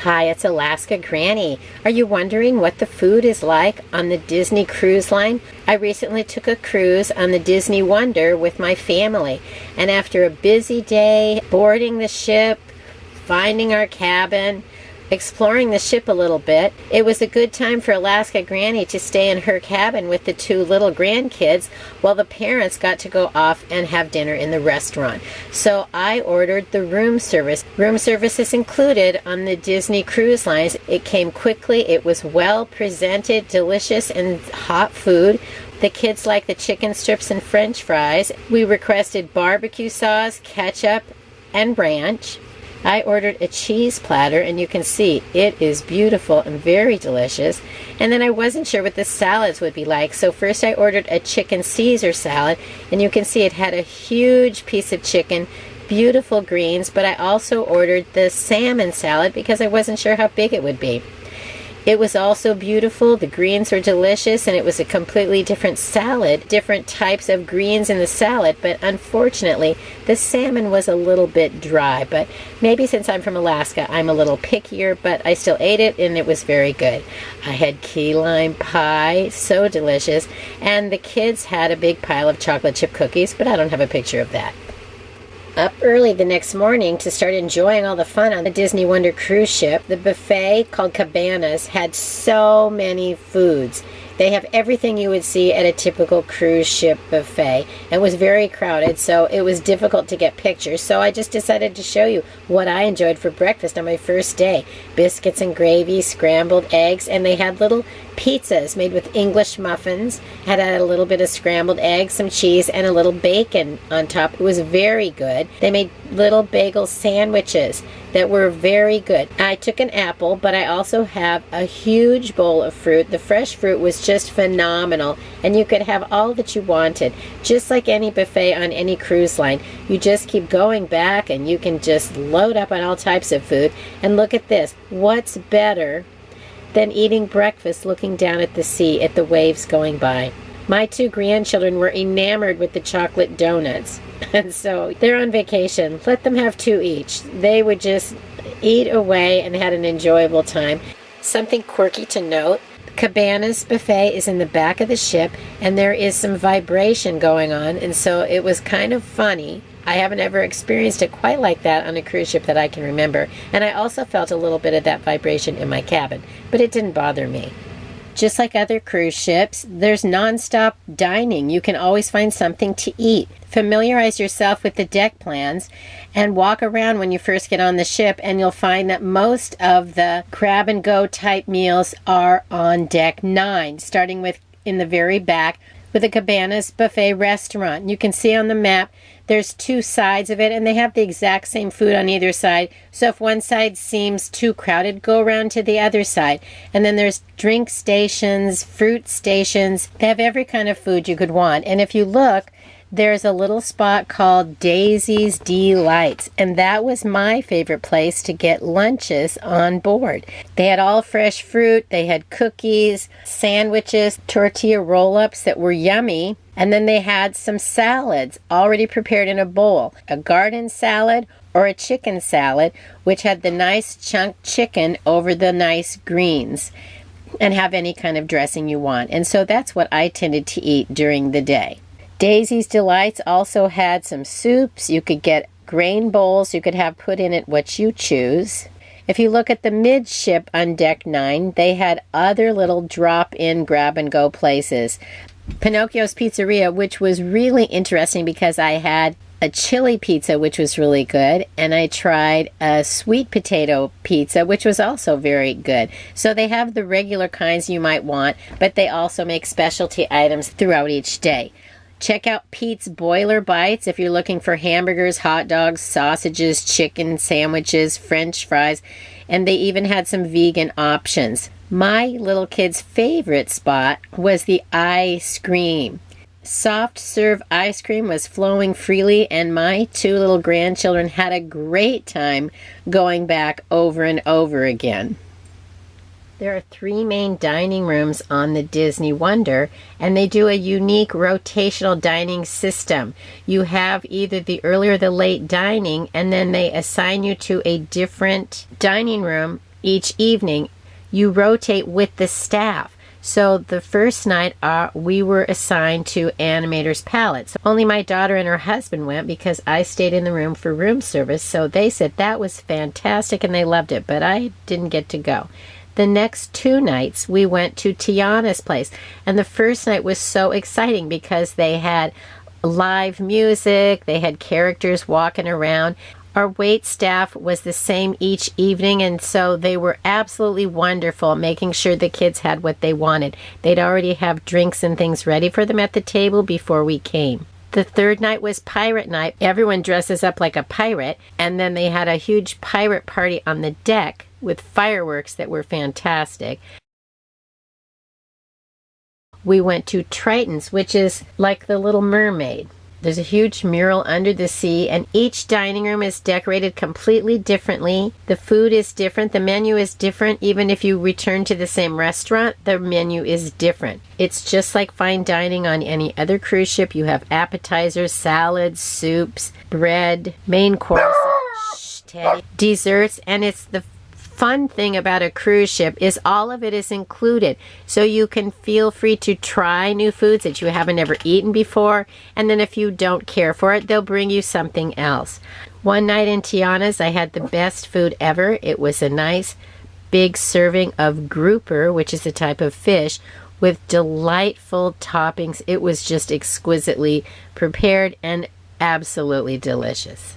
Hi, it's Alaska Granny. Are you wondering what the food is like on the Disney Cruise Line? I recently took a cruise on the Disney Wonder with my family, and after a busy day boarding the ship, finding our cabin, exploring the ship a little bit, it was a good time for Alaska Granny to stay in her cabin with the two little grandkids while the parents got to go off and have dinner in the restaurant. So I ordered the room service. Room service is included on the Disney Cruise Lines. It came quickly, it was well presented, delicious and hot food. The kids like the chicken strips and french fries. We requested barbecue sauce, ketchup, and ranch. I ordered a cheese platter, and you can see it is beautiful and very delicious. And then I wasn't sure what the salads would be like, so first I ordered a chicken Caesar salad, and you can see it had a huge piece of chicken, beautiful greens, but I also ordered the salmon salad because I wasn't sure how big it would be. It was also beautiful, the greens were delicious, and it was a completely different salad, different types of greens in the salad, but unfortunately, the salmon was a little bit dry, but maybe since I'm from Alaska, I'm a little pickier, but I still ate it, and it was very good. I had key lime pie, so delicious, and the kids had a big pile of chocolate chip cookies, but I don't have a picture of that. Up early the next morning to start enjoying all the fun on the Disney Wonder cruise ship. The buffet, called Cabanas, had so many foods. They have everything you would see at a typical cruise ship buffet. It was very crowded, so it was difficult to get pictures. So I just decided to show you what I enjoyed for breakfast on my first day. Biscuits and gravy, scrambled eggs, and they had little pizzas made with English muffins. Had a little bit of scrambled eggs, some cheese, and a little bacon on top. It was very good. They made little bagel sandwiches that were very good. I took an apple, but I also have a huge bowl of fruit. The fresh fruit was just phenomenal, and you could have all that you wanted. Just like any buffet on any cruise line, you just keep going back and you can just load up on all types of food. And look at this. What's better than eating breakfast looking down at the sea at the waves going by? My two grandchildren were enamored with the chocolate donuts. And so they're on vacation. Let them have two each. They would just eat away and had an enjoyable time. Something quirky to note, Cabanas buffet is in the back of the ship, and there is some vibration going on, and so it was kind of funny. I haven't ever experienced it quite like that on a cruise ship that I can remember, and I also felt a little bit of that vibration in my cabin, but it didn't bother me. Just like other cruise ships, there's nonstop dining. You can always find something to eat. Familiarize yourself with the deck plans and walk around when you first get on the ship, and you'll find that most of the grab-and-go type meals are on Deck 9, starting with in the very back with the Cabanas Buffet restaurant. You can see on the map there's two sides of it, and they have the exact same food on either side. So if one side seems too crowded, go around to the other side. And then there's drink stations, fruit stations. They have every kind of food you could want. And if you look, there's a little spot called Daisy's Delights, and that was my favorite place to get lunches on board. They had all fresh fruit, they had cookies, sandwiches, tortilla roll-ups that were yummy, and then they had some salads already prepared in a bowl, a garden salad or a chicken salad, which had the nice chunked chicken over the nice greens, and have any kind of dressing you want. And so that's what I tended to eat during the day. Daisy's Delights also had some soups. You could get grain bowls. You could have put in it what you choose. If you look at the midship on Deck 9, they had other little drop-in grab-and-go places. Pinocchio's Pizzeria, which was really interesting because I had a chili pizza, which was really good, and I tried a sweet potato pizza, which was also very good. So they have the regular kinds you might want, but they also make specialty items throughout each day. Check out Pete's Boiler Bites if you're looking for hamburgers, hot dogs, sausages, chicken sandwiches, french fries, and they even had some vegan options. My little kid's favorite spot was the ice cream. Soft serve ice cream was flowing freely, and my two little grandchildren had a great time going back over and over again. There are 3 main dining rooms on the Disney Wonder, and they do a unique rotational dining system. You have either the early or the late dining, and then they assign you to a different dining room each evening. You rotate with the staff. So the first night we were assigned to Animator's Palette. So only my daughter and her husband went because I stayed in the room for room service. So they said that was fantastic and they loved it, but I didn't get to go. The next 2 nights we went to Tiana's place. And the first night was so exciting because they had live music, they had characters walking around. Our wait staff was the same each evening, and so they were absolutely wonderful, making sure the kids had what they wanted. They'd already have drinks and things ready for them at the table before we came. The third night was pirate night. Everyone dresses up like a pirate, and then they had a huge pirate party on the deck with fireworks that were fantastic. We went to Triton's, which is like the Little Mermaid. There's a huge mural under the sea, and each dining room is decorated completely differently. The food is different. The menu is different. Even if you return to the same restaurant, the menu is different. It's just like fine dining on any other cruise ship. You have appetizers, salads, soups, bread, main course, desserts, and it's the fun thing about a cruise ship is all of it is included, so you can feel free to try new foods that you haven't ever eaten before, and then if you don't care for it, they'll bring you something else. One night in Tiana's, I had the best food ever. It was a nice big serving of grouper, which is a type of fish, with delightful toppings. It was just exquisitely prepared and absolutely delicious.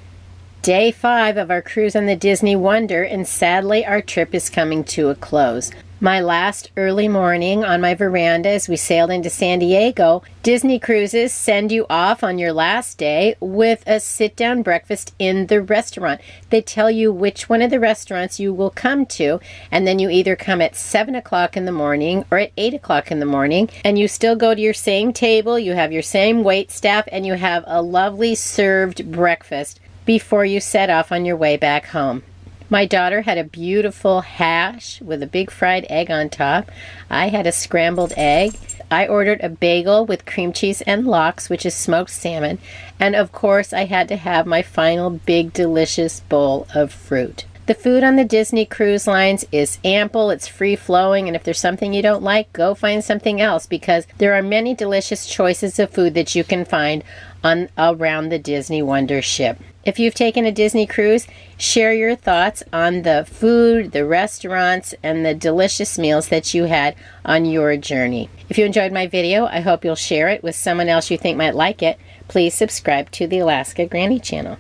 Day 5 of our cruise on the Disney Wonder, and sadly our trip is coming to a close. My last early morning on my veranda as we sailed into San Diego, Disney Cruises send you off on your last day with a sit-down breakfast in the restaurant. They tell you which one of the restaurants you will come to, and then you either come at 7 o'clock in the morning or at 8 o'clock in the morning, and you still go to your same table, you have your same wait staff, and you have a lovely served breakfast before you set off on your way back home. My daughter had a beautiful hash with a big fried egg on top. I had a scrambled egg. I ordered a bagel with cream cheese and lox, which is smoked salmon. And of course, I had to have my final big delicious bowl of fruit. The food on the Disney Cruise Lines is ample, it's free-flowing, and if there's something you don't like, go find something else, because there are many delicious choices of food that you can find around the Disney Wonder ship. If you've taken a Disney cruise, share your thoughts on the food, the restaurants, and the delicious meals that you had on your journey. If you enjoyed my video, I hope you'll share it with someone else you think might like it. Please subscribe to the Alaska Granny channel.